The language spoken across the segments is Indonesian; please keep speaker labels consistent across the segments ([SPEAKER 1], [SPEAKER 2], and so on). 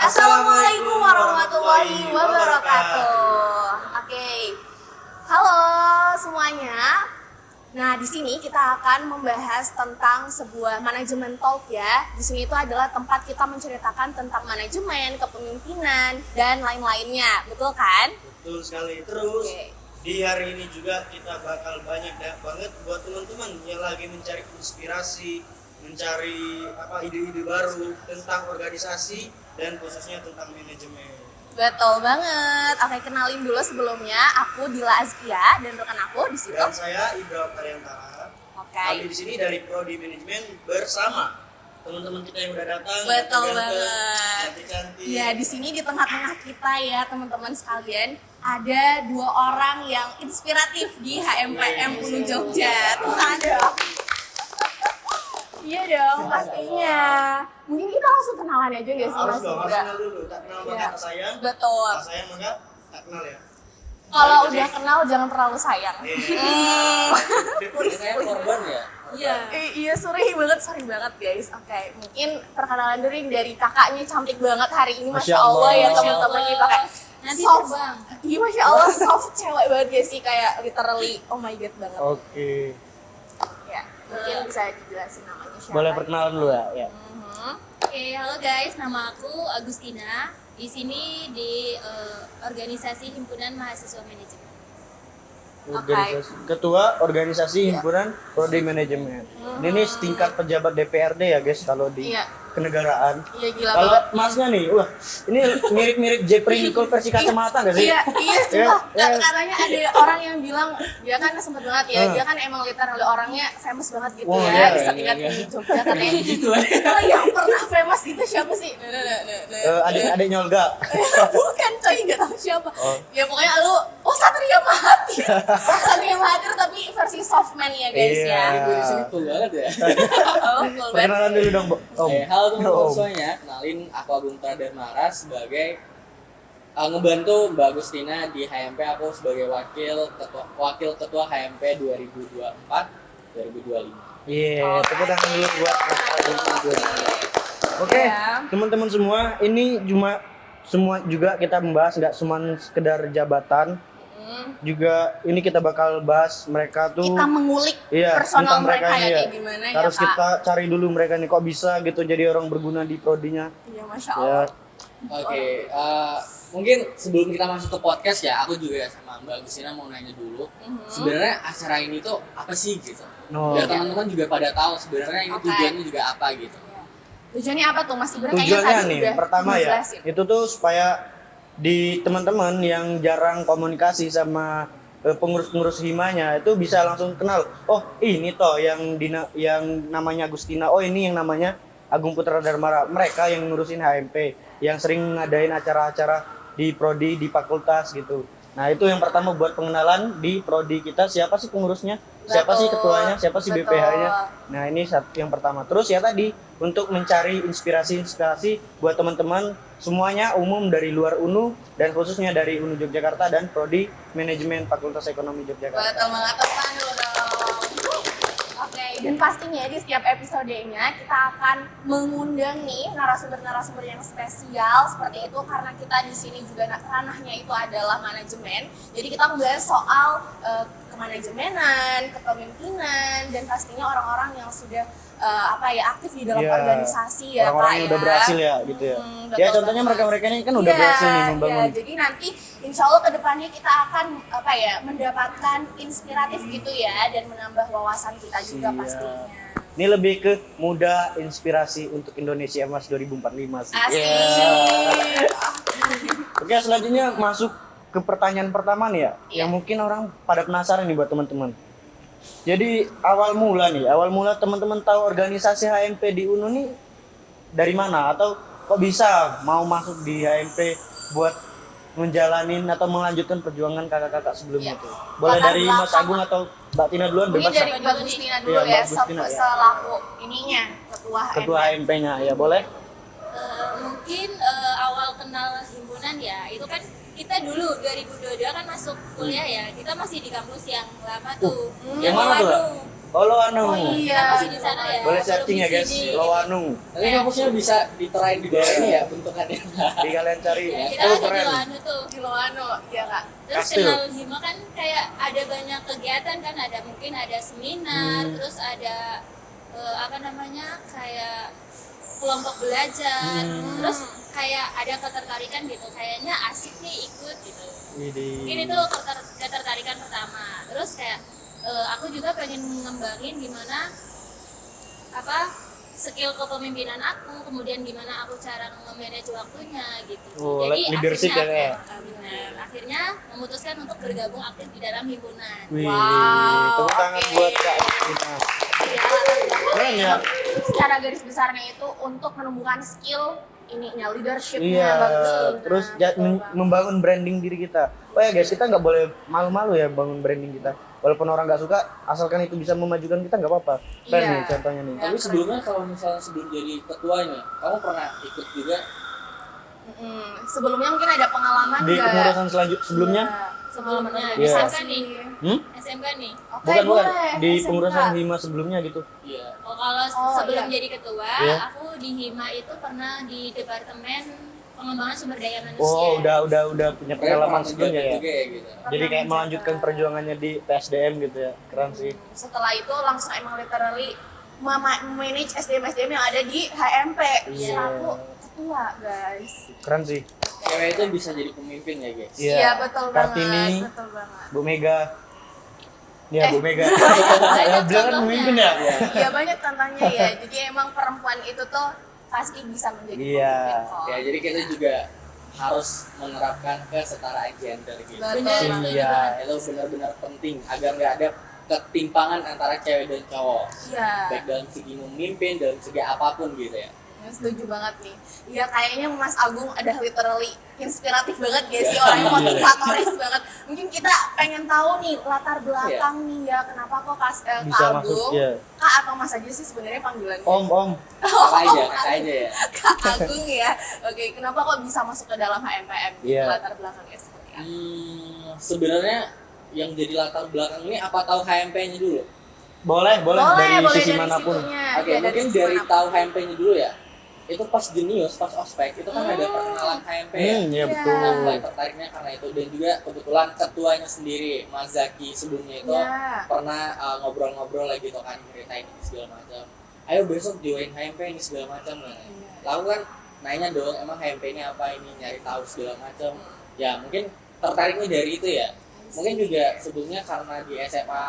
[SPEAKER 1] Assalamualaikum warahmatullahi wabarakatuh. Oke. Halo semuanya. Nah, di sini kita akan membahas tentang sebuah manajemen talk ya. Di sini itu adalah tempat kita menceritakan tentang manajemen, kepemimpinan, dan lain-lainnya. Betul kan?
[SPEAKER 2] Betul sekali. Terus di hari ini juga kita bakal banyak banget buat teman-teman yang lagi mencari inspirasi, mencari ide-ide baru tentang organisasi dan khususnya tentang manajemen.
[SPEAKER 1] Betul banget. Oke, kenalin dulu sebelumnya. Aku Dila Azkia dan rekan aku di situ.
[SPEAKER 2] Dan saya Ibra Karyantara.
[SPEAKER 1] Oke.
[SPEAKER 2] Kami di sini dari Prodi Manajemen bersama teman-teman kita yang udah datang.
[SPEAKER 1] Betul
[SPEAKER 2] ganteng,
[SPEAKER 1] banget.
[SPEAKER 2] cantik-cantik.
[SPEAKER 1] Ya, di sini di tengah-tengah kita ya teman-teman sekalian ada dua orang yang inspiratif di HMPM UNU Jogja. Ada. Iya dong, pastinya. Mungkin kita langsung kenalan aja ya sih
[SPEAKER 2] Harus
[SPEAKER 1] Mas
[SPEAKER 2] dong, harus
[SPEAKER 1] Ibra.
[SPEAKER 2] kenal dulu. Tak kenal maka
[SPEAKER 1] Iya.
[SPEAKER 2] tak sayang.
[SPEAKER 1] Betul.
[SPEAKER 2] Tak sayang maka tak kenal ya.
[SPEAKER 1] Kalau udah kenal jangan terlalu sayang.
[SPEAKER 3] Saya korban ya?
[SPEAKER 1] Iya. Iya, sorry banget guys. Oke, mungkin perkenalan dulu dari kakaknya cantik banget hari ini, Masya Allah ya
[SPEAKER 3] Masya
[SPEAKER 1] teman-teman ini pakai
[SPEAKER 4] Nanti
[SPEAKER 1] soft.
[SPEAKER 4] terbang.
[SPEAKER 1] Iya, Masya Allah soft cewek banget ya sih, kayak literally oh my god banget.
[SPEAKER 3] Oke.
[SPEAKER 1] Ya, mungkin bisa dijelasin namanya siapa.
[SPEAKER 3] Boleh perkenalan dulu ya?
[SPEAKER 4] Oke, halo guys, nama aku Agustina. Di sini di organisasi Himpunan Mahasiswa Manajemen.
[SPEAKER 3] Ketua organisasi himpunan prodi manajemen. Ini setingkat pejabat DPRD ya guys kalau di
[SPEAKER 1] Iya.
[SPEAKER 3] kenegaraan.
[SPEAKER 1] Iya, gila
[SPEAKER 3] Kalau
[SPEAKER 1] banget.
[SPEAKER 3] masnya nih, wah ini mirip-mirip Jeffrey Nicole versi kacamata gak sih?
[SPEAKER 1] Iya,
[SPEAKER 3] Iya,
[SPEAKER 1] sumpah.
[SPEAKER 3] iya.
[SPEAKER 1] Katanya ada orang yang bilang dia kan sempet banget ya, dia kan emang literally orangnya famous banget gitu
[SPEAKER 3] Wah,
[SPEAKER 1] ya,
[SPEAKER 3] iya,
[SPEAKER 1] di
[SPEAKER 3] iya,
[SPEAKER 1] setingkat
[SPEAKER 3] iya.
[SPEAKER 1] di Jogja katanya.
[SPEAKER 3] Gitu.
[SPEAKER 1] Kalau yang pernah famous itu siapa sih?
[SPEAKER 3] Adiknya Olga.
[SPEAKER 1] Bukan coy, nggak tahu siapa.
[SPEAKER 3] Oh.
[SPEAKER 1] Ya pokoknya lu, Satria Mahathir. Satria Mahathir tapi versi softman ya guys
[SPEAKER 3] Iya.
[SPEAKER 1] ya.
[SPEAKER 5] Cool banget ya.
[SPEAKER 1] Oh, cool banget.
[SPEAKER 3] Perkenalan dulu dong, Om.
[SPEAKER 5] Halo teman-teman
[SPEAKER 3] Om.
[SPEAKER 5] semuanya, kenalin aku Agung Pradharmara sebagai ngebantu Mbak Agustina di HMP. Aku sebagai wakil ketua HMP 2024-2025.
[SPEAKER 3] Iya, tepuk tangan dulu buat Mas Agung juga. Oke,
[SPEAKER 1] Ya.
[SPEAKER 3] teman-teman semua, ini semua juga kita membahas nggak cuma sekedar jabatan, juga ini kita bakal bahas mereka tuh.
[SPEAKER 1] Kita mengulik
[SPEAKER 3] Iya,
[SPEAKER 1] personal
[SPEAKER 3] tentang
[SPEAKER 1] mereka ya
[SPEAKER 3] iya.
[SPEAKER 1] kayak gimana ya
[SPEAKER 3] Harus
[SPEAKER 1] Kak.
[SPEAKER 3] kita cari dulu mereka nih kok bisa gitu jadi orang berguna di prodinya.
[SPEAKER 1] Iya, Masya
[SPEAKER 3] Ya,
[SPEAKER 1] Allah.
[SPEAKER 5] Oke, mungkin sebelum kita masuk ke podcast ya, aku juga sama Mbak Agustina mau nanya dulu. Sebenarnya acara ini tuh apa sih gitu?
[SPEAKER 3] No.
[SPEAKER 5] Biar teman-teman juga pada tahu sebenarnya ini
[SPEAKER 1] Oke.
[SPEAKER 5] tujuannya juga apa gitu.
[SPEAKER 1] Tujuannya apa tuh Mas Ibra? Kayaknya
[SPEAKER 3] tujuannya
[SPEAKER 1] tadi
[SPEAKER 3] nih
[SPEAKER 1] udah
[SPEAKER 3] pertama ya,
[SPEAKER 1] dijelasin.
[SPEAKER 3] itu tuh supaya di teman-teman yang jarang komunikasi sama pengurus-pengurus himanya itu bisa langsung kenal. Oh, ini toh yang namanya Agustina. Oh, ini yang namanya Agung Putra Dharmara. Mereka yang ngurusin HMP, yang sering ngadain acara-acara di prodi, di fakultas gitu. Nah, itu yang pertama buat pengenalan di prodi kita, siapa sih pengurusnya, siapa sih
[SPEAKER 1] Betul,
[SPEAKER 3] ketuanya, siapa sih
[SPEAKER 1] betul.
[SPEAKER 3] BPH-nya. Nah, ini yang pertama. Terus ya tadi untuk mencari inspirasi buat teman-teman semuanya umum dari luar UNU dan khususnya dari UNU Yogyakarta dan prodi manajemen Fakultas Ekonomi Yogyakarta.
[SPEAKER 1] Betul banget, teman dulu dong. Oke, dan pastinya di setiap episodenya kita akan mengundang nih narasumber-narasumber yang spesial seperti itu karena kita di sini juga ranahnya itu adalah manajemen. Jadi kita membahas soal kemanajemenan, kepemimpinan, dan pastinya orang-orang yang sudah aktif di dalam
[SPEAKER 3] Iya,
[SPEAKER 1] organisasi ya
[SPEAKER 3] orang-orang
[SPEAKER 1] Kak
[SPEAKER 3] yang
[SPEAKER 1] ya.
[SPEAKER 3] udah berhasil ya gitu ya.
[SPEAKER 1] Betul
[SPEAKER 3] Ya contohnya
[SPEAKER 1] banget.
[SPEAKER 3] mereka-mereka ini kan udah berhasil nih membangun.
[SPEAKER 1] Iya, jadi nanti insya Allah kedepannya kita akan mendapatkan inspiratif gitu ya dan menambah wawasan kita juga
[SPEAKER 3] Iya.
[SPEAKER 1] pastinya.
[SPEAKER 3] Ini lebih ke muda inspirasi untuk Indonesia Emas 2045 sih.
[SPEAKER 1] Asik.
[SPEAKER 3] Yeah. Oke, selanjutnya masuk ke pertanyaan pertama nih ya,
[SPEAKER 1] Iya.
[SPEAKER 3] yang mungkin orang pada penasaran nih buat teman-teman. Jadi awal mula teman-teman tahu organisasi HMP di UNU nih dari mana atau kok bisa mau masuk di HMP buat menjalanin atau melanjutkan perjuangan kakak-kakak sebelumnya
[SPEAKER 1] Iya.
[SPEAKER 3] tuh. Boleh
[SPEAKER 1] Latar
[SPEAKER 3] dari Mas
[SPEAKER 1] belakang.
[SPEAKER 3] Agung atau Mbak Tina duluan
[SPEAKER 1] Mungkin
[SPEAKER 3] bebas.
[SPEAKER 1] dari Mbak Agustina dulu
[SPEAKER 3] Iya,
[SPEAKER 1] ya,
[SPEAKER 3] Mbak Agustina, ya.
[SPEAKER 1] selaku ininya
[SPEAKER 3] Ketua HMP-nya ya boleh.
[SPEAKER 4] Mungkin awal kenal himpunan ya, itu kan kita dulu 2022 kan masuk kuliah ya, kita masih di kampus yang lama tuh.
[SPEAKER 3] yang mana tuh, Mbak? Oh, Lowanung.
[SPEAKER 1] Oh iya.
[SPEAKER 4] Kita masih di sana ya.
[SPEAKER 3] Boleh searching ya guys,
[SPEAKER 4] Di-
[SPEAKER 3] Lowanung.
[SPEAKER 5] Nanti kampusnya bisa diterain di bawah ini ya bentukannya.
[SPEAKER 3] Di kalian cari.
[SPEAKER 4] Ya, kita
[SPEAKER 3] Oh,
[SPEAKER 4] ada di
[SPEAKER 3] keren.
[SPEAKER 4] Loano tuh.
[SPEAKER 1] Di Loano, iya Kak.
[SPEAKER 4] Terus
[SPEAKER 3] Kastil.
[SPEAKER 4] kenal Hima kan kayak ada banyak kegiatan kan, ada mungkin ada seminar, terus ada apa namanya kayak kelompok belajar, terus kayak ada ketertarikan gitu, kayaknya asik nih ikut gitu.
[SPEAKER 3] Widih.
[SPEAKER 4] Mungkin itu ketertarikan pertama. Terus kayak aku juga pengen ngembangin gimana apa skill kepemimpinan aku, kemudian gimana aku cara nge-manage waktunya gitu.
[SPEAKER 3] Oh,
[SPEAKER 4] Jadi
[SPEAKER 3] leadership
[SPEAKER 4] akhirnya,
[SPEAKER 3] ya,
[SPEAKER 4] benar. Akhirnya memutuskan untuk bergabung aktif di dalam himpunan.
[SPEAKER 3] Wih,
[SPEAKER 1] Wow,
[SPEAKER 3] tepuk tangan
[SPEAKER 1] oke.
[SPEAKER 3] buat Kak Agustina. Keren ya.
[SPEAKER 1] Secara garis besarnya itu untuk menumbuhkan skill ininya, leadershipnya
[SPEAKER 3] Iya,
[SPEAKER 1] bagus.
[SPEAKER 3] terus
[SPEAKER 1] Betul banget.
[SPEAKER 3] membangun branding diri kita. Oh ya guys, kita nggak boleh malu-malu ya bangun branding kita. Walaupun orang nggak suka, asalkan itu bisa memajukan kita nggak apa-apa. Keren
[SPEAKER 1] Iya.
[SPEAKER 3] nih contohnya nih.
[SPEAKER 5] Tapi sebelumnya kalau misalnya sebelum jadi ketuanya, kamu pernah ikut juga?
[SPEAKER 1] Sebelumnya mungkin ada pengalaman
[SPEAKER 3] Di
[SPEAKER 1] nggak?
[SPEAKER 3] kepengurusan sebelumnya,
[SPEAKER 4] Sebelumnya
[SPEAKER 3] Iya.
[SPEAKER 4] SMK nih,
[SPEAKER 3] hmm?
[SPEAKER 4] SMK nih.
[SPEAKER 1] Oke,
[SPEAKER 3] bukan
[SPEAKER 1] boleh.
[SPEAKER 3] di
[SPEAKER 1] SMK.
[SPEAKER 3] pengurusan Hima sebelumnya gitu.
[SPEAKER 5] Iya.
[SPEAKER 4] Oh, kalau
[SPEAKER 1] Oh,
[SPEAKER 4] sebelum
[SPEAKER 1] iya.
[SPEAKER 4] jadi ketua,
[SPEAKER 3] Iya.
[SPEAKER 4] aku di Hima itu pernah di Departemen Pengembangan Sumber Daya Manusia.
[SPEAKER 3] Oh, udah punya pengalaman sebelumnya ya.
[SPEAKER 5] Juga ya gitu.
[SPEAKER 3] Jadi kayak melanjutkan perjuangannya di PSDM gitu ya. Keren sih.
[SPEAKER 1] Setelah itu langsung emang literally manage SDM yang ada di HMP.
[SPEAKER 3] Iya.
[SPEAKER 1] Selaku ketua, guys.
[SPEAKER 3] Keren sih.
[SPEAKER 5] Cewek itu bisa jadi pemimpin ya guys.
[SPEAKER 3] Iya.
[SPEAKER 1] Iya, betul
[SPEAKER 3] Kartini,
[SPEAKER 1] banget. Betul banget.
[SPEAKER 3] Bu Mega. Iya, Bu Mega.
[SPEAKER 4] Banyak
[SPEAKER 3] Ya, beliau kan
[SPEAKER 4] contohnya.
[SPEAKER 3] pemimpin ya.
[SPEAKER 1] Iya, banyak contohnya ya. Jadi emang perempuan itu tuh pasti bisa menjadi
[SPEAKER 3] Iya.
[SPEAKER 1] pemimpin kok.
[SPEAKER 5] Ya, jadi kita juga harus menerapkan kesetaraan gender gitu.
[SPEAKER 1] Betul.
[SPEAKER 4] Benar, setuju
[SPEAKER 3] Iya.
[SPEAKER 4] banget.
[SPEAKER 5] Itu benar-benar penting agar nggak ada ketimpangan antara cewek dan cowok.
[SPEAKER 1] Iya.
[SPEAKER 5] Baik dalam segi memimpin, dalam segi apapun gitu ya.
[SPEAKER 1] Ya, setuju banget nih. Ya kayaknya Mas Agung ada literally inspiratif banget ya sih, orang yang motivatoris banget. Mungkin kita pengen tahu nih latar belakang nih ya, kenapa kok Kak
[SPEAKER 3] Bisa masuk,
[SPEAKER 1] Agung,
[SPEAKER 3] iya.
[SPEAKER 1] Kak atau Mas aja sih sebenarnya panggilannya?
[SPEAKER 3] Om.
[SPEAKER 5] Kakak aja ya.
[SPEAKER 1] Kak Agung ya. Oke, kenapa kok bisa masuk ke dalam HMPM?
[SPEAKER 3] Iya.
[SPEAKER 1] Latar belakangnya seperti apa?
[SPEAKER 5] Sebenarnya yang jadi latar belakang ini apa tahu HMP-nya dulu?
[SPEAKER 3] Boleh dari sisi manapun.
[SPEAKER 1] situnya.
[SPEAKER 5] Oke,
[SPEAKER 1] Iya, dari
[SPEAKER 5] mungkin
[SPEAKER 1] sisi
[SPEAKER 5] dari
[SPEAKER 1] manapun.
[SPEAKER 5] tahu HMP-nya dulu ya. Itu pas jenius, pas ospek itu kan ada perkenalan HMP ya.
[SPEAKER 3] Iya
[SPEAKER 1] Iya.
[SPEAKER 3] betul.
[SPEAKER 5] Nah, mulai tertariknya karena itu dan juga kebetulan ketuanya sendiri Mas Zaki sebelumnya itu
[SPEAKER 1] Iya.
[SPEAKER 5] pernah ngobrol-ngobrol lagi gitu kan ceritain ini segala macam. Ayo besok join HMP ini segala macam lah. Lalu kan nanya dong emang HMP ini apa ini nyari tahu segala macam. Ya mungkin tertariknya dari itu ya. Mungkin juga sebelumnya karena di SMA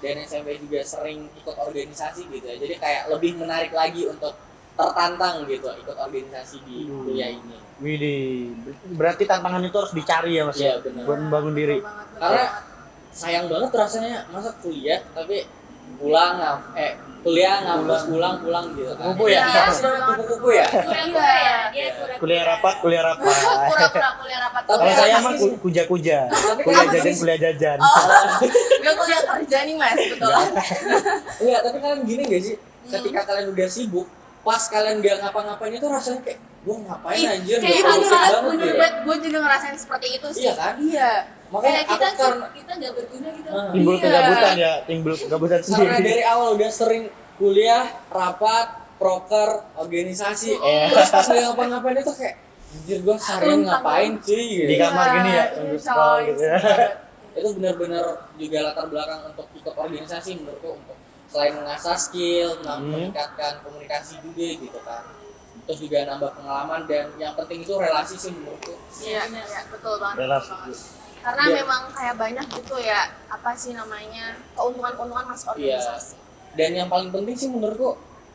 [SPEAKER 5] dan SMP juga sering ikut organisasi gitu ya. Jadi kayak lebih menarik lagi untuk tertantang gitu ikut organisasi di kuliah ini.
[SPEAKER 3] Widih, berarti tantangan itu harus dicari ya Mas
[SPEAKER 5] Iya,
[SPEAKER 3] ya,
[SPEAKER 5] benar.
[SPEAKER 3] buat membangun diri.
[SPEAKER 1] Betul banget, betul
[SPEAKER 5] Karena
[SPEAKER 1] banget.
[SPEAKER 5] sayang banget rasanya masa kuliah tapi kuliah ngapus pulang gitu kan.
[SPEAKER 3] Kupu ya?
[SPEAKER 5] Iya, sudah kupu-kupu ya.
[SPEAKER 4] Kura-kura ya, dia kura-kura.
[SPEAKER 3] Kuliah rapat.
[SPEAKER 1] Pura-pura kuliah rapat.
[SPEAKER 5] Tapi
[SPEAKER 3] Kalau
[SPEAKER 1] Kuliah
[SPEAKER 3] saya
[SPEAKER 1] rapat.
[SPEAKER 3] mah kuja-kuja,
[SPEAKER 5] Tapi
[SPEAKER 3] kuliah
[SPEAKER 5] apa
[SPEAKER 3] jajan,
[SPEAKER 5] sih?
[SPEAKER 3] kuliah jajan.
[SPEAKER 1] Gak kuliah kerja nih Mas, betul.
[SPEAKER 5] Iya, tapi kalian gini gak sih? Ketika kalian udah sibuk, pas kalian gak ngapa-ngapain itu rasanya kayak gue ngapain
[SPEAKER 1] Ih,
[SPEAKER 5] anjir,
[SPEAKER 1] kayak
[SPEAKER 5] gak
[SPEAKER 1] bener
[SPEAKER 5] produktif
[SPEAKER 1] banget,
[SPEAKER 5] banget
[SPEAKER 1] bener
[SPEAKER 5] gitu.
[SPEAKER 1] banget. Gue juga ngerasain seperti itu sih.
[SPEAKER 5] Iya kan?
[SPEAKER 1] Iya.
[SPEAKER 5] Makanya
[SPEAKER 4] Kayak kita
[SPEAKER 5] aku karena
[SPEAKER 4] kita nggak berguna gitu.
[SPEAKER 3] Timbul
[SPEAKER 1] Iya.
[SPEAKER 3] kegabutan ya, timbul kegabutan
[SPEAKER 5] karena
[SPEAKER 3] sendiri.
[SPEAKER 5] dari awal udah sering kuliah, rapat, proker, organisasi,
[SPEAKER 3] Iya.
[SPEAKER 5] terus pas gak ngapa-ngapain itu kayak anjir gue seharian
[SPEAKER 1] Luntang.
[SPEAKER 5] ngapain cuy gitu.
[SPEAKER 3] Di kamar gini ya,
[SPEAKER 1] Iya,
[SPEAKER 3] untuk scroll
[SPEAKER 1] coy,
[SPEAKER 3] gitu ya.
[SPEAKER 5] Itu benar-benar juga latar belakang untuk ikut organisasi menurutku untuk selain mengasah skill, meningkatkan komunikasi juga gitu kan. Terus juga nambah pengalaman dan yang penting itu relasi sih menurutku.
[SPEAKER 1] Iya, iya, betul banget.
[SPEAKER 3] Relasi.
[SPEAKER 1] betul banget. Karena
[SPEAKER 5] Iya.
[SPEAKER 1] memang kayak banyak gitu ya, apa sih namanya, keuntungan-keuntungan masuk organisasi.
[SPEAKER 5] Dan yang paling penting sih menurutku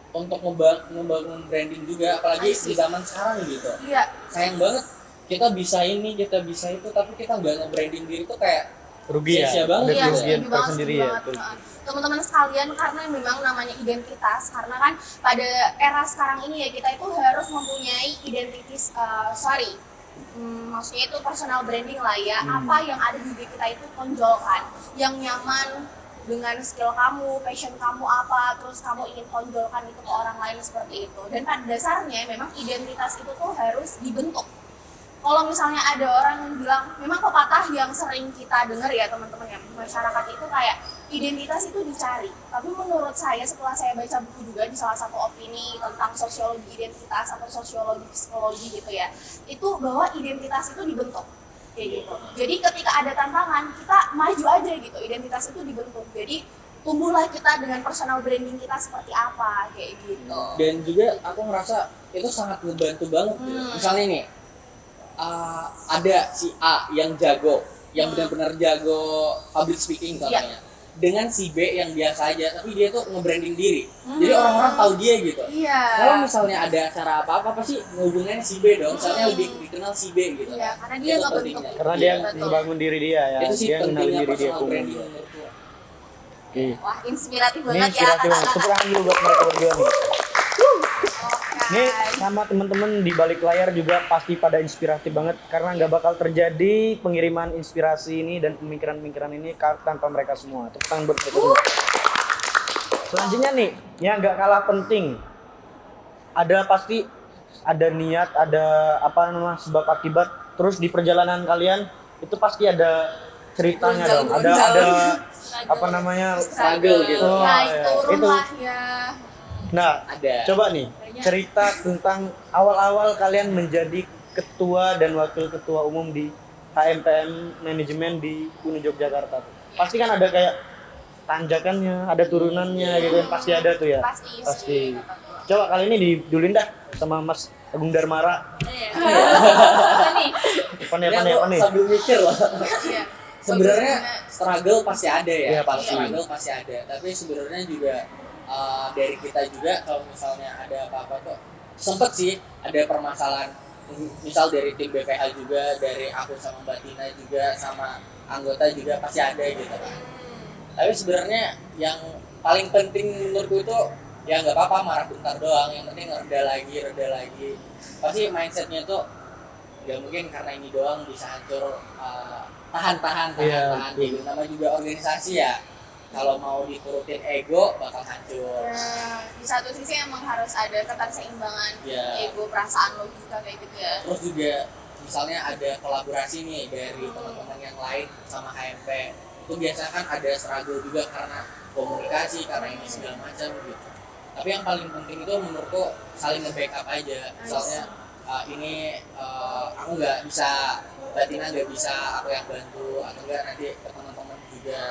[SPEAKER 5] untuk membangun branding juga apalagi di zaman sekarang gitu.
[SPEAKER 1] Iya,
[SPEAKER 5] Sayang banget kita bisa ini, kita bisa itu tapi kita nggak nge-branding diri tuh kayak
[SPEAKER 3] Rugi ya,
[SPEAKER 5] sia-sia banget.
[SPEAKER 3] ada
[SPEAKER 1] iya,
[SPEAKER 3] kerugian
[SPEAKER 1] setuju banget,
[SPEAKER 3] tersendiri
[SPEAKER 1] setuju
[SPEAKER 3] ya.
[SPEAKER 1] banget.
[SPEAKER 3] betul.
[SPEAKER 1] Heeh. Teman-teman sekalian, karena memang namanya identitas, karena kan pada era sekarang ini ya kita itu harus mempunyai identitas, maksudnya itu personal branding lah ya. Apa yang ada di diri kita itu tonjolkan, yang nyaman dengan skill kamu, passion kamu apa, terus kamu ingin tonjolkan itu ke orang lain seperti itu. Dan pada dasarnya memang identitas itu tuh harus dibentuk. Kalau misalnya ada orang yang bilang, memang pepatah yang sering kita dengar ya teman-teman ya, masyarakat itu kayak identitas itu dicari. Tapi menurut saya setelah saya baca buku juga di salah satu opini tentang sosiologi identitas atau sosiologi psikologi gitu ya, itu bahwa identitas itu dibentuk kayak gitu. Jadi ketika ada tantangan kita maju aja gitu, identitas itu dibentuk. Jadi tumbuhlah kita dengan personal branding kita seperti apa kayak gitu.
[SPEAKER 5] Dan juga aku ngerasa itu sangat membantu banget gitu. Misalnya nih ada si A yang jago, yang benar-benar jago public speaking contohnya, dengan si B yang biasa aja, tapi dia tuh nge-branding diri. Jadi orang-orang tahu dia gitu.
[SPEAKER 1] Iya.
[SPEAKER 5] Kalau misalnya ada acara apa-apa pasti ngehubungin si B dong, soalnya lebih dikenal si B gitu.
[SPEAKER 1] Iya, karena dia
[SPEAKER 5] Itu
[SPEAKER 1] nggak
[SPEAKER 5] pentingnya.
[SPEAKER 1] bentuk.
[SPEAKER 3] Karena dia
[SPEAKER 1] Betul.
[SPEAKER 3] membangun diri dia ya.
[SPEAKER 5] Itu sih
[SPEAKER 3] Dia kenalin
[SPEAKER 5] pentingnya
[SPEAKER 3] diri dia.
[SPEAKER 5] personal branding menurutku.
[SPEAKER 3] Oke.
[SPEAKER 1] Wah, inspiratif
[SPEAKER 3] Ini
[SPEAKER 1] banget ya
[SPEAKER 3] inspiratif banget.
[SPEAKER 1] kakak-kakak.
[SPEAKER 3] Tepuk tangan dulu buat mereka berdua nih.
[SPEAKER 1] Oke.
[SPEAKER 3] Ini sama teman-teman di balik layar juga pasti pada inspiratif banget karena nggak bakal terjadi pengiriman inspirasi ini dan pemikiran-pemikiran ini tanpa mereka semua. Tepuk tangan buat mereka semua. Selanjutnya nih, yang nggak kalah penting, pasti ada niat, ada sebab akibat. Terus di perjalanan kalian itu pasti ada ceritanya dong. Ada
[SPEAKER 5] Struggle gitu.
[SPEAKER 3] Oh,
[SPEAKER 1] Nah,
[SPEAKER 3] iya.
[SPEAKER 1] turun
[SPEAKER 3] Itu.
[SPEAKER 1] lah ya.
[SPEAKER 3] Nah,
[SPEAKER 5] Ada.
[SPEAKER 3] coba nih cerita tentang awal-awal kalian menjadi ketua dan wakil ketua umum di HMPM Manajemen di Uni Yogyakarta. Pasti kan ada kayak tanjakannya, ada turunannya gitu kan, pasti ada tuh ya.
[SPEAKER 1] Pasti.
[SPEAKER 3] Coba kali ini didulin dah sama Mas Agung Darmara.
[SPEAKER 4] Apa nih?
[SPEAKER 3] Apa
[SPEAKER 5] Ini
[SPEAKER 3] nih?
[SPEAKER 5] aku sambil mikir loh.
[SPEAKER 1] Iya.
[SPEAKER 5] Sebenarnya struggle pasti ada ya,
[SPEAKER 3] Iya, pasti.
[SPEAKER 5] struggle pasti ada. Tapi sebenarnya juga dari kita juga kalau misalnya ada apa-apa tuh sempet sih ada permasalahan. Misal dari tim BPH juga, dari aku sama Mbak Tina juga, sama anggota juga pasti ada gitu kan. Tapi sebenarnya yang paling penting menurutku itu ya nggak apa-apa marah bentar doang, yang penting reda lagi. Pasti mindsetnya tuh ya mungkin karena ini doang bisa hancur, tahan
[SPEAKER 3] Iya,
[SPEAKER 5] gitu. Nama juga organisasi ya, kalau mau diturutin ego bakal hancur.
[SPEAKER 1] Nah, di satu sisi emang harus ada keterseimbangan
[SPEAKER 5] Iya.
[SPEAKER 1] ego, perasaan, logika kayak gitu ya.
[SPEAKER 5] Terus juga misalnya ada kolaborasi nih dari teman-teman yang lain sama HMP, itu biasanya kan ada struggle juga karena komunikasi, karena ini segala macam gitu. Tapi yang paling penting itu menurutku saling nge-backup aja. Misalnya ini aku nggak bisa, Mbak Tina nggak bisa, aku yang bantu, atau enggak nanti ke teman-teman juga.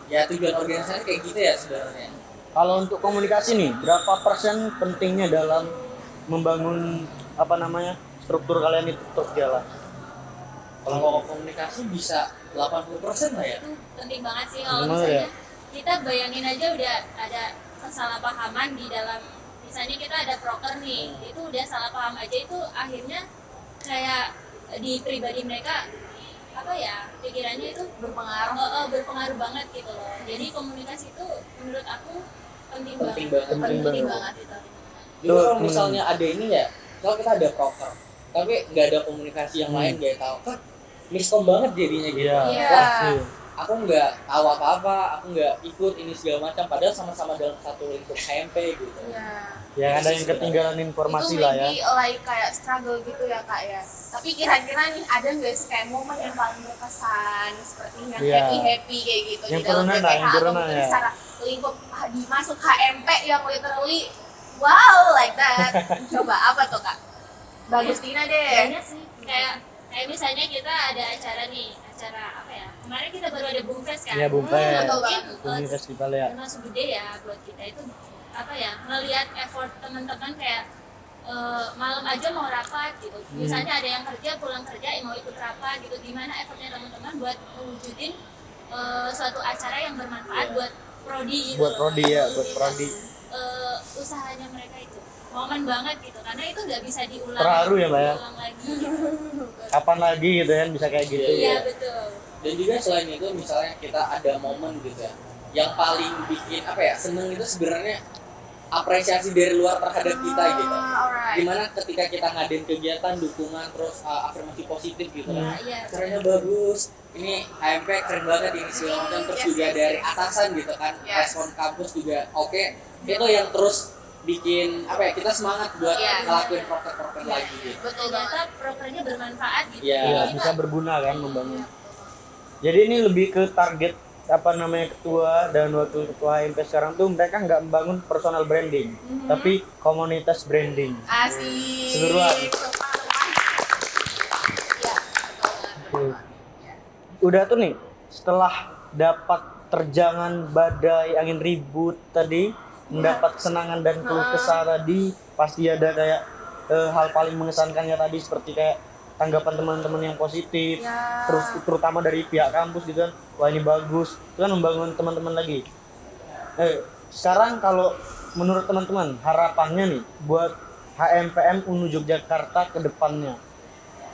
[SPEAKER 5] Ya tujuan organisasi kayak gitu ya sebenarnya.
[SPEAKER 3] Kalau untuk komunikasi nih, berapa persen pentingnya dalam membangun struktur kalian itu terus jalan?
[SPEAKER 5] Kalau komunikasi bisa 80% lah ya.
[SPEAKER 4] Itu penting banget sih kalau
[SPEAKER 3] Bener
[SPEAKER 4] misalnya
[SPEAKER 3] ya?
[SPEAKER 4] kita bayangin aja udah ada kesalahpahaman di dalam, misalnya kita ada proker nih, itu udah salah paham aja, itu akhirnya kayak di pribadi mereka pikirannya itu berpengaruh banget gitu loh. Jadi komunikasi itu menurut aku penting banget.
[SPEAKER 3] Penting
[SPEAKER 1] banget itu.
[SPEAKER 5] Juga kalau misalnya ada ini ya, kalau kita ada proker, tapi nggak ada komunikasi yang lain, nggak tahu kan miskom banget jadinya gitu.
[SPEAKER 1] Iya.
[SPEAKER 3] Pasti.
[SPEAKER 5] Aku nggak tahu apa-apa, aku nggak ikut ini segala macam, padahal sama-sama dalam satu lingkup HMP gitu.
[SPEAKER 1] Iya.
[SPEAKER 3] Ya ada yang ketinggalan informasi
[SPEAKER 1] Itu
[SPEAKER 3] lah ya.
[SPEAKER 1] maybe like kayak struggle gitu ya kak ya. Tapi kira-kira nih ada nggak sih kayak momen yang paling berkesan seperti yang
[SPEAKER 3] Iya.
[SPEAKER 1] happy kayak gitu
[SPEAKER 3] Yang
[SPEAKER 1] di dalam
[SPEAKER 3] turunan lah,
[SPEAKER 1] BPH
[SPEAKER 3] yang
[SPEAKER 1] atau
[SPEAKER 3] turunan
[SPEAKER 1] mungkin
[SPEAKER 3] ya.
[SPEAKER 1] secara lingkup dimasuk HMP yang literally wow like that. Coba apa tuh kak? Bagus Tina deh.
[SPEAKER 4] Banyak sih, kayak misalnya kita ada acara apa ya, kemarin kita baru ada Boomfest kan.
[SPEAKER 3] Iya, Boomfest.
[SPEAKER 1] betul
[SPEAKER 4] Mungkin
[SPEAKER 3] Bumi festival ya.
[SPEAKER 4] termasuk gede ya buat kita itu ngelihat effort teman-teman kayak malam aja mau rapat gitu. Misalnya ada yang kerja pulang kerja mau ikut rapat gitu, gimana effortnya teman-teman buat mewujudin suatu acara yang bermanfaat buat prodi gitu.
[SPEAKER 3] Buat prodi ya, buat prodi.
[SPEAKER 4] Usahanya mereka itu momen banget gitu, karena itu nggak bisa diulang.
[SPEAKER 3] Terharu ya, Mbak ya?
[SPEAKER 4] Diulang lagi.
[SPEAKER 3] Kapan lagi gitu kan bisa kayak gitu.
[SPEAKER 4] Iya betul.
[SPEAKER 5] Dan juga selain itu misalnya kita ada momen gitu ya, yang paling bikin seneng itu sebenarnya apresiasi dari luar terhadap kita gitu.
[SPEAKER 1] Alright.
[SPEAKER 5] Dimana ketika kita ngadain kegiatan dukungan terus afirmasi positif gitu kan,
[SPEAKER 4] Iya.
[SPEAKER 5] kerennya bagus, ini HMP keren banget ini segala macam, terus
[SPEAKER 1] Yes,
[SPEAKER 5] juga
[SPEAKER 1] yes,
[SPEAKER 5] dari
[SPEAKER 1] yes.
[SPEAKER 5] atasan gitu kan,
[SPEAKER 1] Yes.
[SPEAKER 5] respon kampus juga oke. Itu yang terus bikin kita semangat buat
[SPEAKER 1] Iya.
[SPEAKER 5] ngelakuin proker-proker lagi gitu.
[SPEAKER 1] Betul
[SPEAKER 4] Ternyata
[SPEAKER 1] banget.
[SPEAKER 4] prokernya bermanfaat gitu.
[SPEAKER 5] Iya.
[SPEAKER 3] Iya, bisa berguna kan membangun. Jadi ini lebih ke target ketua dan wakil ketua HMP sekarang tuh mereka nggak membangun personal branding, tapi komunitas branding.
[SPEAKER 1] Asik.
[SPEAKER 3] Seluruhan.
[SPEAKER 1] Ya, betul banget.
[SPEAKER 3] Udah tuh nih, setelah dapat terjangan badai angin ribut tadi, mendapat kesenangan dan keluh kesah tadi, pasti ada kayak hal paling mengesankannya tadi seperti kayak tanggapan teman-teman yang positif,
[SPEAKER 1] Ya.
[SPEAKER 3] terus terutama dari pihak kampus gitu kan, wah ini bagus, itu kan membangun teman-teman lagi. Sekarang kalau menurut teman-teman harapannya nih buat HMPM UNU Yogyakarta ke depannya,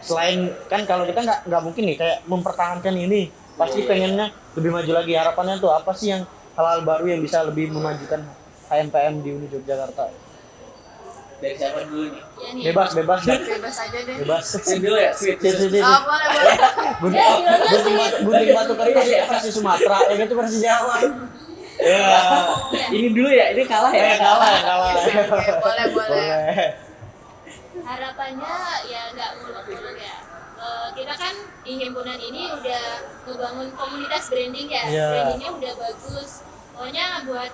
[SPEAKER 3] selain kan kalau kita nggak mungkin nih kayak mempertahankan ini, pasti pengennya lebih maju lagi. Harapannya tuh apa sih yang hal-hal baru yang bisa lebih memajukan HMPM di UNU Yogyakarta?
[SPEAKER 5] Dari siapa dulu nih?
[SPEAKER 4] Ya nih.
[SPEAKER 3] Bebas
[SPEAKER 1] Bebas aja deh.
[SPEAKER 3] bebas.
[SPEAKER 5] Sini dulu ya, sweet.
[SPEAKER 1] Oh, boleh.
[SPEAKER 3] Gunting batu kering versi Sumatera, yang itu versi Jawa. Ya,
[SPEAKER 5] Ini dulu ya, ini kalah ya?
[SPEAKER 3] kalah.
[SPEAKER 1] Oke, boleh.
[SPEAKER 4] Harapannya ya nggak muluk-muluk ya. Kita kan di himpunan ini udah ngebangun komunitas branding ya.
[SPEAKER 3] Iya.
[SPEAKER 4] Brandingnya udah bagus. Pokoknya buat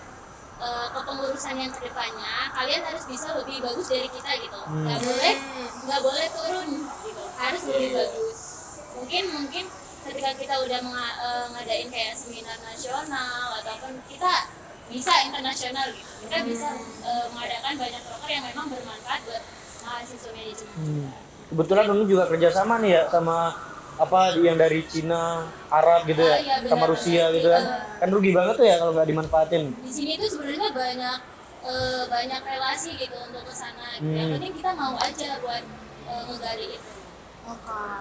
[SPEAKER 4] kepengurusan yang kedepannya kalian harus bisa lebih bagus dari kita gitu. Nggak boleh turun gitu. Harus lebih bagus. Mungkin ketika kita udah ngadain kayak seminar nasional ataupun kita bisa internasional gitu. Kita bisa mengadakan banyak proker yang memang bermanfaat buat mahasiswa manajemen.
[SPEAKER 3] Kebetulan UNU juga kerjasama nih ya sama yang dari Cina, Arab gitu ya,
[SPEAKER 4] Iya, benar,
[SPEAKER 3] sama Rusia
[SPEAKER 4] benar.
[SPEAKER 3] gitu kan. Kan rugi banget tuh ya kalau nggak dimanfaatin.
[SPEAKER 4] Di sini tuh sebenarnya banyak relasi gitu untuk ke sana. Yang penting kita mau aja buat ngegali itu.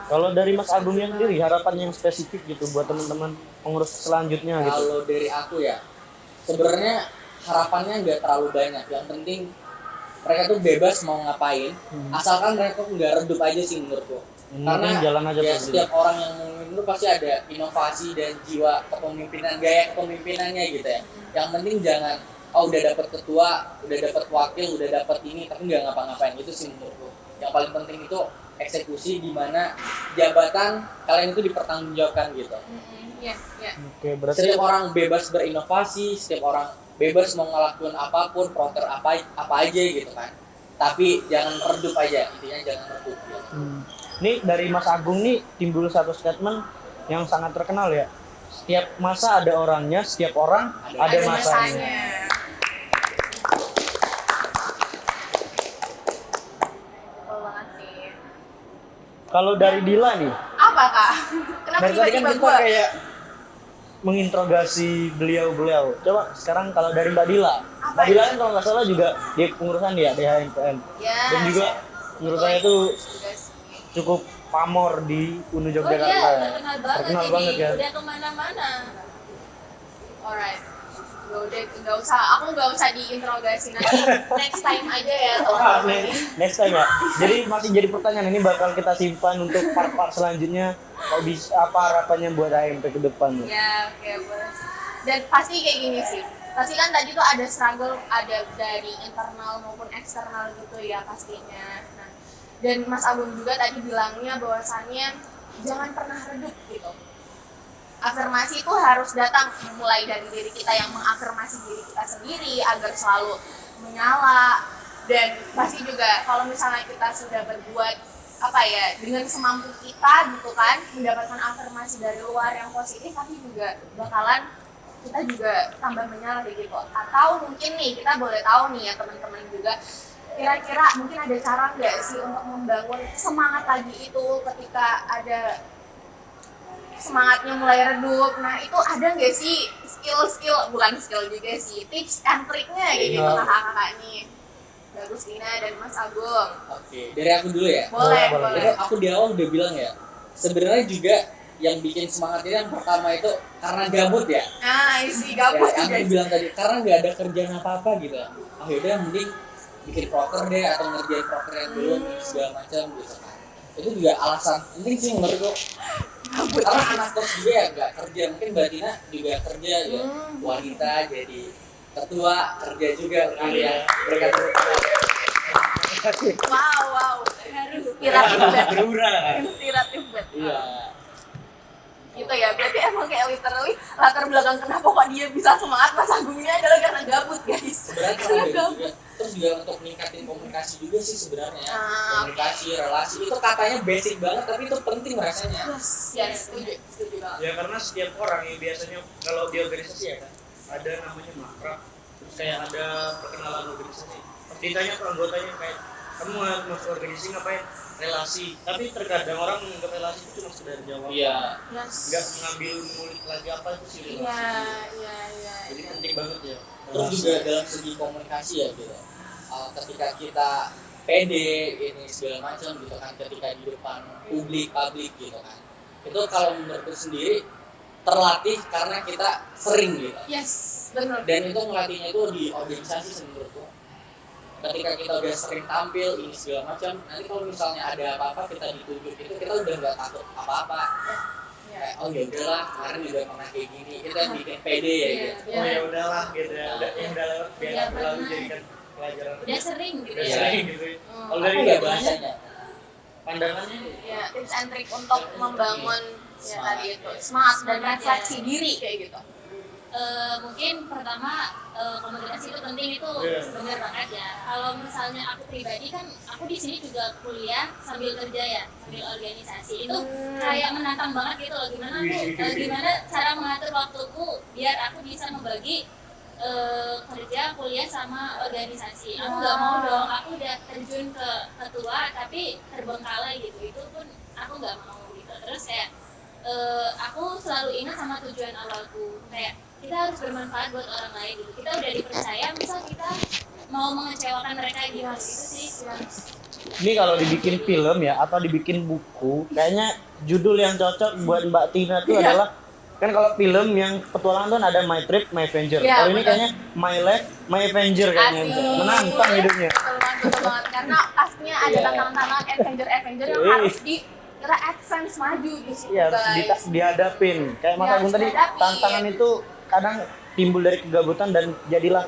[SPEAKER 3] Kalau dari Mas Agungnya sendiri, harapan yang spesifik gitu buat teman-teman pengurus selanjutnya gitu.
[SPEAKER 5] Kalau dari aku ya, sebenarnya harapannya nggak terlalu banyak. Yang penting mereka tuh bebas mau ngapain, asalkan mereka tuh nggak redup aja sih menurutku. Karena
[SPEAKER 3] jalan aja
[SPEAKER 5] ya,
[SPEAKER 3] terus
[SPEAKER 5] setiap orang yang memimpin itu pasti ada inovasi dan jiwa kepemimpinan, gaya kepemimpinannya gitu ya. Yang penting jangan udah dapat ketua, udah dapat wakil, udah dapat ini tapi nggak ngapa-ngapain, itu sih menurutku. Yang paling penting itu eksekusi, di mana jabatan kalian itu dipertanggungjawabkan gitu.
[SPEAKER 1] Iya.
[SPEAKER 3] Oke, berarti
[SPEAKER 5] Setiap orang bebas berinovasi, setiap orang bebas mau ngelakuin apapun, proker apa aja gitu kan. Tapi jangan redup aja, intinya jangan redup gitu.
[SPEAKER 3] Nih dari Mas Agung nih timbul satu statement yang sangat terkenal ya. Setiap masa ada orangnya, setiap orang ada masanya.
[SPEAKER 1] Betul banget sih.
[SPEAKER 3] Kalau dari Dila nih,
[SPEAKER 1] Apa kak? Kenapa
[SPEAKER 3] dari tadi kan
[SPEAKER 1] tiba-tiba
[SPEAKER 3] kita
[SPEAKER 1] gue?
[SPEAKER 3] kayak menginterogasi beliau-beliau. Coba sekarang kalau dari Mbak Dila. Mbak Dila kan kalau nggak salah juga di pengurusan dia di HMPM.
[SPEAKER 1] Ya.
[SPEAKER 3] Dan juga menurut saya itu
[SPEAKER 1] Juga sih.
[SPEAKER 3] cukup pamor di UNU
[SPEAKER 4] Oh iya,
[SPEAKER 3] Yogyakarta.
[SPEAKER 4] terkenal banget
[SPEAKER 3] Terkenal
[SPEAKER 4] ini.
[SPEAKER 3] banget ya.
[SPEAKER 4] Udah kemana-mana.
[SPEAKER 1] Alright. Udah nggak usah diinterogasi nanti. Next time aja ya teman-teman.
[SPEAKER 3] Next time ya. Jadi masih jadi pertanyaan ini bakal kita simpan untuk part-part selanjutnya. Kalau bisa apa harapannya buat HMP ke depan?
[SPEAKER 1] Ya, oke, boleh sih. Dan pasti kayak gini sih. Pasti kan tadi tuh ada struggle, ada dari internal maupun eksternal gitu ya pastinya. Nah, dan Mas Agung juga tadi bilangnya bahwasannya jangan pernah redup gitu. Afirmasi itu harus datang mulai dari diri kita yang mengafirmasi diri kita sendiri agar selalu menyala. Dan pasti juga kalau misalnya kita sudah berbuat dengan semampu kita gitu kan, mendapatkan afirmasi dari luar yang positif, pasti juga bakalan kita juga tambah menyala gitu. Atau mungkin nih kita boleh tahu nih ya teman-teman juga, kira-kira mungkin ada cara nggak sih untuk membangun semangat lagi itu ketika ada semangatnya mulai redup. Nah itu ada nggak sih bukan skill juga sih, tips and triknya kayak gitu kakak-kakak nih, Agustina dan Mas Agung.
[SPEAKER 5] Oke, dari aku dulu ya.
[SPEAKER 1] Boleh.
[SPEAKER 5] Itu aku di awal udah bilang ya, sebenarnya juga yang bikin semangat itu yang pertama itu karena gabut ya.
[SPEAKER 1] Nah isi
[SPEAKER 5] Ya,
[SPEAKER 1] gabut
[SPEAKER 5] yang
[SPEAKER 1] juga.
[SPEAKER 5] aku bilang tadi, karena nggak ada kerjaan apa-apa gitu. Yaudah mending bikin proker deh atau ngerjain proker yang belum segala macam gitu kan. Itu juga alasan penting sih menurutku. Karena anak kos juga ya nggak kerja, mungkin Mbak Tina juga kerja ya, wanita jadi ketua kerja juga kan ya, mereka
[SPEAKER 1] Wow. Inspiratif banget.
[SPEAKER 3] Berurang.
[SPEAKER 1] Inspiratif banget.
[SPEAKER 5] iya.
[SPEAKER 1] gitu ya. Berarti emang kayak literally latar belakang kenapa kok dia bisa semangat pas Agungnya adalah karena gabut guys.
[SPEAKER 5] Sebenarnya kalau dari juga, terus juga untuk meningkatin komunikasi juga sih sebenarnya. Komunikasi, relasi itu katanya basic banget, tapi itu penting rasanya.
[SPEAKER 1] Yes, setuju banget.
[SPEAKER 3] Ya karena setiap orang yang biasanya kalau di organisasi ya kan ada namanya makrab, terus kayak ada perkenalan organisasi. Pasti ditanya ke anggotanya kayak kamu masuk organisasi ngapain? Relasi. Tapi terkadang orang menganggap relasi itu cuma sekedar jawab.
[SPEAKER 5] Iya.
[SPEAKER 1] Yes.
[SPEAKER 3] Nggak mengambil ngulik lagi apa itu sih relasi.
[SPEAKER 1] Iya.
[SPEAKER 3] Jadi penting banget ya.
[SPEAKER 5] Terus juga dalam segi komunikasi ya gitu. Ketika kita pede ini segala macam gitu kan, ketika di depan publik gitu kan. Itu kalau menurutku sendiri terlatih karena kita sering gitu.
[SPEAKER 1] Yes, benar.
[SPEAKER 5] Dan itu ngelatihnya itu di organisasi sih menurutku. Ketika kita udah sering tampil ini segala macam, nanti kalau misalnya ada apa-apa kita ditunjuk itu kita udah nggak takut apa-apa. Kayak oh ya udahlah kemarin juga pernah kayak gini, itu yang bikin pede ya gitu.
[SPEAKER 1] Iya.
[SPEAKER 3] Oh ya udahlah gitu ya. Udah yang udah lewat biar
[SPEAKER 4] Iya,
[SPEAKER 3] berlalu
[SPEAKER 4] benar.
[SPEAKER 3] jadikan pelajaran.
[SPEAKER 4] Udah sering gitu
[SPEAKER 3] Udah
[SPEAKER 4] ya.
[SPEAKER 3] sering gitu. Kalau
[SPEAKER 5] Apa
[SPEAKER 3] dari
[SPEAKER 5] ya bahasanya?
[SPEAKER 3] pandangannya
[SPEAKER 1] Ya, tips and trick untuk membangun ya tadi itu semangat dan refleksi diri kayak gitu.
[SPEAKER 4] Mungkin pertama komunikasi itu penting, itu
[SPEAKER 3] Iya.
[SPEAKER 4] benar banget ya. Kalau misalnya aku pribadi kan aku di sini juga kuliah sambil kerja ya, sambil organisasi. Itu kayak menantang banget gitu loh, gimana cara mengatur waktuku biar aku bisa membagi kerja, kuliah sama organisasi. Aku nggak mau dong, aku udah terjun ke ketua tapi terbengkalai gitu. Itu pun aku nggak mau gitu. Terus kayak aku selalu ingat sama tujuan awalku, kayak kita harus bermanfaat buat orang lain gitu. Kita udah dipercaya, misal kita mau mengecewakan mereka gitu. Itu sih.
[SPEAKER 3] ini kalau dibikin film ya atau dibikin buku, kayaknya judul yang cocok buat Mbak Tina itu adalah kan kalau film yang petualangan tuh ada My Trip, My Adventure.
[SPEAKER 1] Iya,
[SPEAKER 3] Kalau ini
[SPEAKER 1] betul.
[SPEAKER 3] kayaknya My Life, My Adventure kayaknya itu. Menantang hidupnya.
[SPEAKER 1] Betul banget. Karena pastinya ada tantangan-tantangan adventure yang harus kita advance maju di situ
[SPEAKER 3] Iya, harus
[SPEAKER 1] guys.
[SPEAKER 3] dihadapin. Kayak Mas
[SPEAKER 1] Iya,
[SPEAKER 3] Agung
[SPEAKER 1] harus
[SPEAKER 3] tadi,
[SPEAKER 1] dihadapin.
[SPEAKER 3] tantangan itu kadang timbul dari kegabutan dan jadilah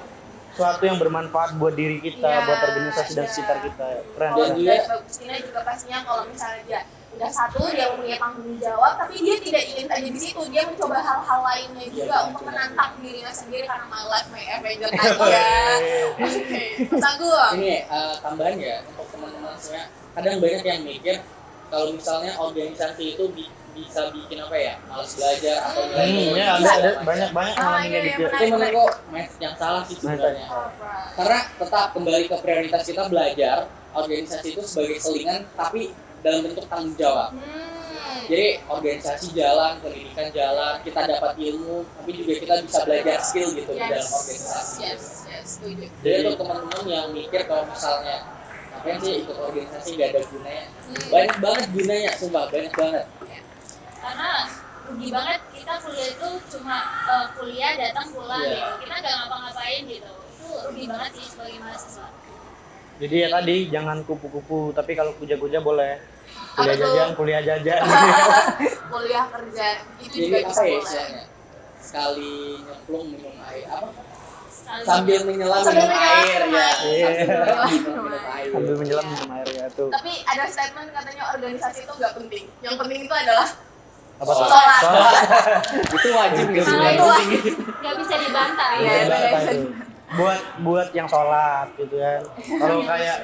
[SPEAKER 3] suatu yang bermanfaat buat diri kita,
[SPEAKER 1] Iya,
[SPEAKER 3] buat organisasi dan
[SPEAKER 1] iya.
[SPEAKER 3] sekitar kita. Keren
[SPEAKER 1] Kalau
[SPEAKER 3] ya.
[SPEAKER 5] Dan
[SPEAKER 1] dari Mbak Gustina juga pastinya kalau misalnya dia udah satu, dia punya tanggung jawab, tapi dia tidak ingin saja di situ, dia mencoba hal-hal lainnya juga untuk menantang dirinya sendiri karena my life, my adventure tadi ya. Oke, Mas Agung.
[SPEAKER 5] Ini tambahan ya untuk teman-teman semua. Kadang banyak yang mikir kalau misalnya organisasi itu bisa bikin apa ya, malas belajar atau
[SPEAKER 3] Ya, ada banyak-banyak
[SPEAKER 1] Ah,
[SPEAKER 3] malah
[SPEAKER 1] iya,
[SPEAKER 3] kayak
[SPEAKER 1] iya,
[SPEAKER 3] gitu.
[SPEAKER 1] benar.
[SPEAKER 5] itu menurutku mindset yang salah sih sebenarnya. Karena tetap kembali ke prioritas kita belajar, organisasi itu sebagai selingan tapi dalam bentuk tanggung jawab. Jadi organisasi jalan, pendidikan jalan, kita dapat ilmu, tapi juga kita bisa belajar skill gitu di dalam organisasi.
[SPEAKER 1] Yes, setuju.
[SPEAKER 5] Jadi untuk teman-teman yang mikir kalau misalnya ngapain sih ikut organisasi gak ada gunanya, banyak banget gunanya, sumpah banyak banget.
[SPEAKER 4] Karena rugi banget kita kuliah itu cuma kuliah datang pulang
[SPEAKER 5] Iya.
[SPEAKER 4] gitu. Kita nggak ngapa-ngapain gitu. Itu rugi banget sih sebagai mahasiswa.
[SPEAKER 3] Jadi ya tadi jangan kupu-kupu, tapi kalau kuja-kuja boleh. Kuliah
[SPEAKER 1] Apa tuh?
[SPEAKER 3] jajan, kuliah jajan.
[SPEAKER 1] Kuliah kerja itu
[SPEAKER 5] Jadi
[SPEAKER 1] juga
[SPEAKER 5] apa
[SPEAKER 1] bisa
[SPEAKER 5] ya
[SPEAKER 1] boleh.
[SPEAKER 5] istilahnya? Sekali nyemplung minum air apa?
[SPEAKER 4] Sekali
[SPEAKER 5] Sambil menyelam
[SPEAKER 1] Sambil
[SPEAKER 5] minum
[SPEAKER 1] menyelam
[SPEAKER 5] air
[SPEAKER 1] minum
[SPEAKER 5] ya.
[SPEAKER 1] air.
[SPEAKER 3] Iya.
[SPEAKER 5] Minum air.
[SPEAKER 3] Sambil menyelam minum air ya tuh.
[SPEAKER 1] Tapi ada statement katanya organisasi itu nggak penting. Yang penting itu adalah
[SPEAKER 3] Apa tuh?
[SPEAKER 1] sholat.
[SPEAKER 5] Itu wajib
[SPEAKER 3] Itu
[SPEAKER 5] gitu.
[SPEAKER 4] Kalau
[SPEAKER 1] itu
[SPEAKER 4] itu nggak bisa dibantah.
[SPEAKER 1] Iya,
[SPEAKER 3] Iya,
[SPEAKER 1] iya,
[SPEAKER 3] apa
[SPEAKER 1] iya.
[SPEAKER 3] itu? Buat yang sholat gitu kan. Kalau kayak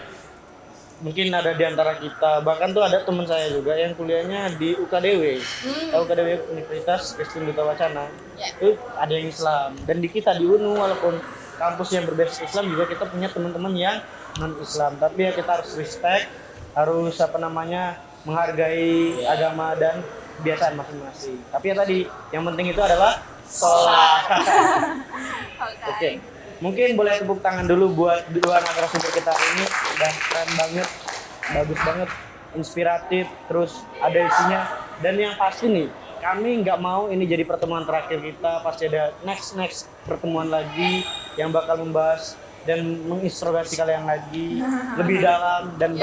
[SPEAKER 3] mungkin ada di antara kita, bahkan tuh ada teman saya juga yang kuliahnya di UKDW. Tahu UKDW Universitas Kristen Duta Wacana.
[SPEAKER 1] Ya.
[SPEAKER 3] Itu ada yang Islam dan di kita di UNU walaupun kampus yang berbasis Islam juga kita punya teman-teman yang non Islam. Tapi ya kita harus respect, harus apa namanya menghargai agama dan kebiasaan masing-masing. Tapi ya tadi yang penting itu adalah sholat. Oke, mungkin boleh tepuk tangan dulu buat dua narasumber kita ini, udah keren banget, bagus banget, inspiratif, terus ada isinya. Dan yang pasti nih, kami nggak mau ini jadi pertemuan terakhir kita, pasti ada next pertemuan lagi yang bakal membahas dan menginterogasi kalian lagi lebih dalam dan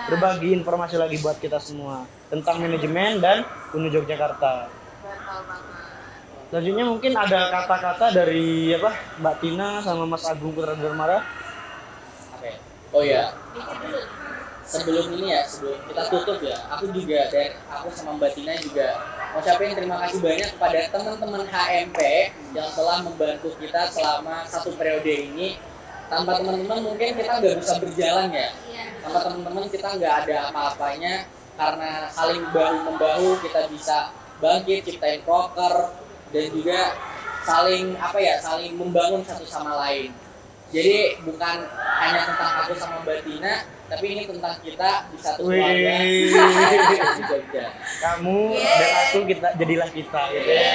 [SPEAKER 3] berbagi informasi lagi buat kita semua tentang manajemen dan UNU Yogyakarta.
[SPEAKER 1] Betul banget.
[SPEAKER 3] Selanjutnya mungkin ada kata-kata dari apa Mbak Tina sama Mas Agung Putra Dharmara.
[SPEAKER 5] Oke. Oh ya,
[SPEAKER 4] Pikir dulu.
[SPEAKER 5] sebelum kita tutup ya, aku juga dan aku sama Mbak Tina juga ngucapin terima kasih banyak kepada teman-teman HMP yang telah membantu kita selama 1 periode ini. Tanpa teman-teman mungkin kita nggak bisa berjalan ya.
[SPEAKER 4] Iya.
[SPEAKER 5] Tanpa teman-teman kita nggak ada apa-apanya, karena saling bahu-membahu kita bisa bangkit, ciptain proker, dan juga saling saling membangun satu sama lain. Jadi bukan hanya tentang aku sama Mbak Tina, tapi ini tentang kita di satu keluarga di Jogja.
[SPEAKER 3] Kamu dan aku kita jadilah kita gitu ya.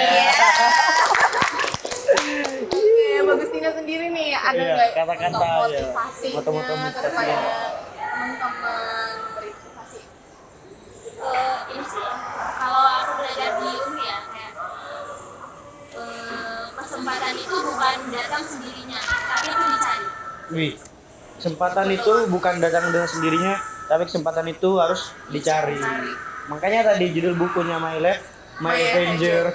[SPEAKER 1] Oke, Bagus Tina sendiri nih ada
[SPEAKER 3] Iya,
[SPEAKER 1] nggak
[SPEAKER 3] kata-kata,
[SPEAKER 1] untuk
[SPEAKER 3] ya.
[SPEAKER 1] motivasinya
[SPEAKER 3] Motivasinya.
[SPEAKER 1] kepada teman-teman berinvestasi?
[SPEAKER 4] Ini sih kalau aku belajar di UNI ya kayak kesempatan itu bukan datang sendirinya, tapi itu dicari.
[SPEAKER 3] Wih, kesempatan itu bukan datang dengan sendirinya, tapi kesempatan itu harus dicari. Makanya tadi judul bukunya My Life, My Avenger.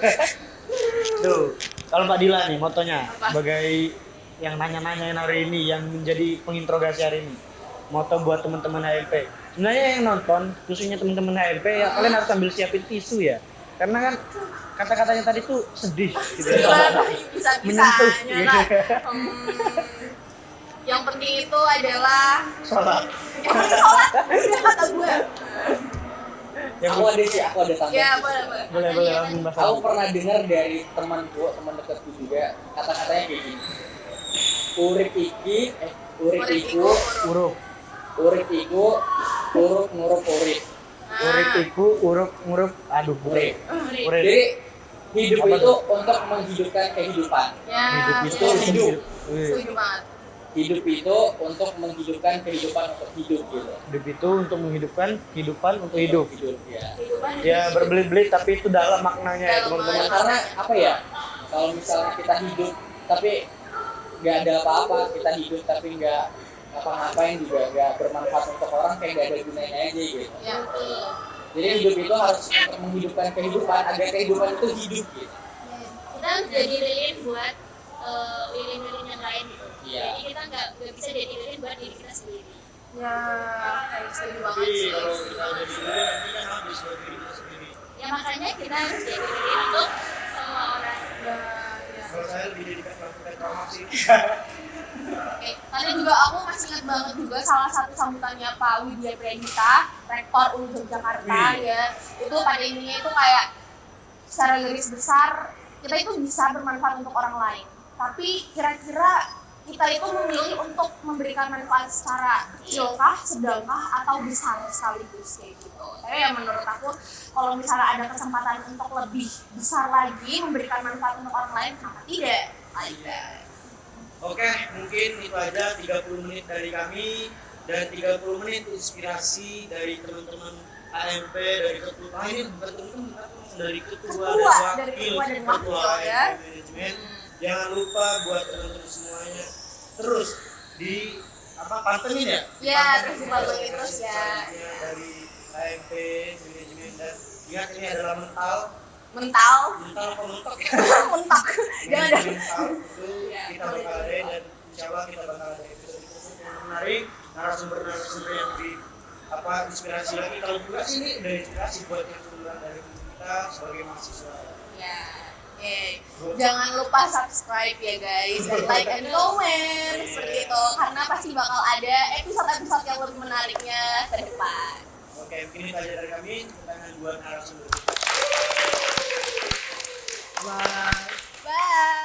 [SPEAKER 3] Tuh, kalau Pak Dila nih motonya sebagai yang nanya-nanyain hari ini, yang menjadi penginterogasi hari ini. Moto buat teman-teman HMP. Sebenarnya yang nonton, khususnya teman-teman HMP, ya kalian harus sambil siapin tisu ya. Karena kan kata-katanya tadi tuh sedih gitu ya. Menyentuh.
[SPEAKER 1] Bisa-bisanya lah. Yang penting itu adalah
[SPEAKER 3] Sholat.
[SPEAKER 1] sholat. Udah kata gue.
[SPEAKER 3] Yang
[SPEAKER 5] Aku ada tambahan.
[SPEAKER 1] Ya boleh.
[SPEAKER 3] boleh langsung bahas.
[SPEAKER 5] Aku pernah dengar dari teman dekatku juga, kata-katanya kayak gini. Urip iku,
[SPEAKER 1] Urip iku,
[SPEAKER 5] urip ngurup urip.
[SPEAKER 3] Urip iku urup aduh
[SPEAKER 5] Urip.
[SPEAKER 3] Urip.
[SPEAKER 5] Jadi hidup
[SPEAKER 3] Apa
[SPEAKER 5] itu
[SPEAKER 3] tuh?
[SPEAKER 5] untuk menghidupkan kehidupan.
[SPEAKER 1] Ya,
[SPEAKER 3] Hidup itu
[SPEAKER 1] betul.
[SPEAKER 5] hidup.
[SPEAKER 3] Wih,
[SPEAKER 1] Setuju banget.
[SPEAKER 5] Hidup itu untuk menghidupkan kehidupan untuk hidup gitu.
[SPEAKER 3] hidup itu untuk menghidupkan kehidupan untuk hidup.
[SPEAKER 5] Hidup ya.
[SPEAKER 3] Ya berbelit-belit tapi itu dalam maknanya ya
[SPEAKER 1] Dalam
[SPEAKER 3] teman-teman.
[SPEAKER 5] Karena apa ya? Kalau misalnya kita hidup tapi nggak ada apa-apa, kita hidup tapi nggak apa-ngapain juga nggak bermanfaat untuk orang, kayak nggak ada gunanya aja gitu.
[SPEAKER 1] Ya,
[SPEAKER 5] Jadi hidup itu harus untuk menghidupkan kehidupan agar kehidupan itu hidup gitu.
[SPEAKER 4] Kita harus jadi lilin buat lilin-lilin yang lain gitu.
[SPEAKER 5] Iya.
[SPEAKER 4] Jadi kita nggak bisa jadi lilin buat diri kita sendiri.
[SPEAKER 1] ya, kayak setuju banget
[SPEAKER 2] Tapi
[SPEAKER 1] sih.
[SPEAKER 2] kalau kita ada di sini nanti kan habis buat diri kita sendiri.
[SPEAKER 4] Ya makanya kita harus jadi lilin untuk semua orang.
[SPEAKER 1] Ya.
[SPEAKER 2] Kalau saya lebih dedikan melakukan trauma sih.
[SPEAKER 1] Oke, tadi juga aku masih ingat banget juga salah satu sambutannya Pak Widya Pradita, Rektor UNU Yogyakarta ya. Itu pada intinya itu kayak secara garis besar kita itu bisa bermanfaat untuk orang lain. Tapi kira-kira kita itu memilih untuk memberikan manfaat secara kecilkah, sedangkah, atau besar sekaligus kayak gitu. Tapi ya menurut aku kalau misalnya ada kesempatan untuk lebih besar lagi memberikan manfaat untuk orang lain, kenapa tidak?
[SPEAKER 2] Oke, mungkin itu aja 30 menit dari kami dan 30 menit inspirasi dari teman-teman AMP, dari ketua ini bukan teman-teman, dari ketua dan wakil
[SPEAKER 1] ya.
[SPEAKER 2] AMP manajemen. Jangan lupa buat teman-teman semuanya terus di pantengin ya.
[SPEAKER 1] Ya,
[SPEAKER 2] Pantengin
[SPEAKER 1] terus dipantengin terus ya.
[SPEAKER 2] selanjutnya dari AMP manajemen, dan ingat ini adalah mental apa mentok ya.
[SPEAKER 1] mentak. Jangan ada.
[SPEAKER 2] Mental itu kita bakal ada, dan insya Allah kita bakal ada episode yang menarik, narasumber yang inspirasi lagi. Kalau juga sih ini udah inspirasi buat yang keluar dari kita sebagai mahasiswa.
[SPEAKER 1] Ya. Oke. Jangan lupa subscribe ya guys, dan like and comment seperti itu, karena pasti bakal ada episode-episode yang lebih menariknya ke depan.
[SPEAKER 2] Oke, mungkin itu aja dari kami. Pertanyaan buat narasumber.
[SPEAKER 1] Bye.